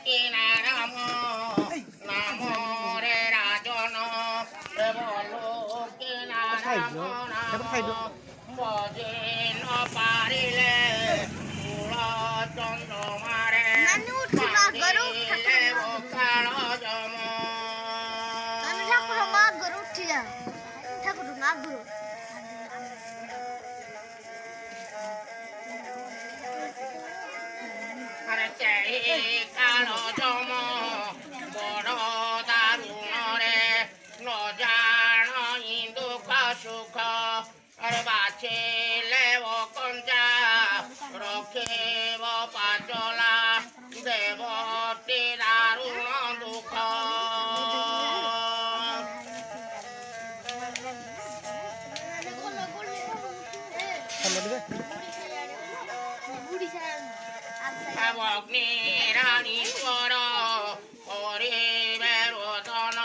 কিনা রাম নাম রে রাজন বলো কিনা রাম নাম বজে ন পারিলে কুল চন্দ্রমারে পারিলে কাল জম আরে কাল জম বড় দারুণ রে ন জান ইন্দুক সুখ আরে বাছিলে কঞ্চা রখিব পাচলা দেবতী দারুণ দুঃখ অগ্নি রানী কর হরিবে রোদন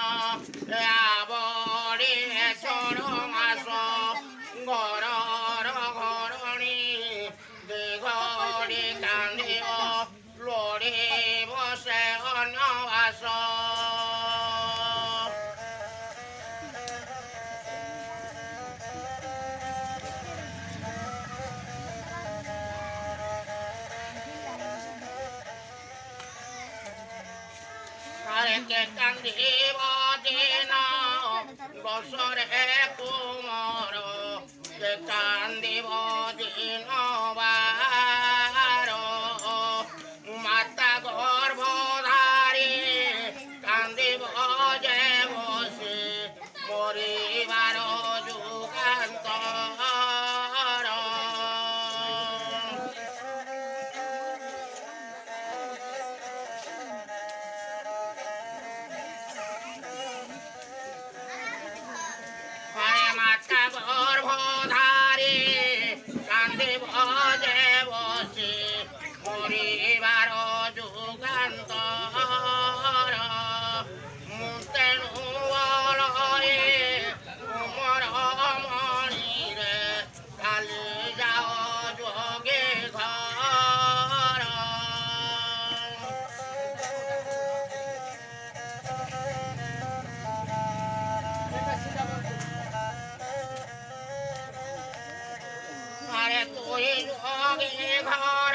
আবরিবে ষোড় মাস ঘরর ঘরণী দিঘরি কান্দিব লড়িব সে অন্যবাস কে কান্দিব দিন বছরে কুমর কে কান্দিব দিন বার মাতা গর্ভধারী কান্দিব যে বসে মরিবার যুগান্তর মাতা গর্ভধারী কান্দিব যে বসে মরিবার যুগান্তর তেণু বলয়ে উমর মণিরে কালি যাও যোগে ঘর আরে তুই যোগে ঘর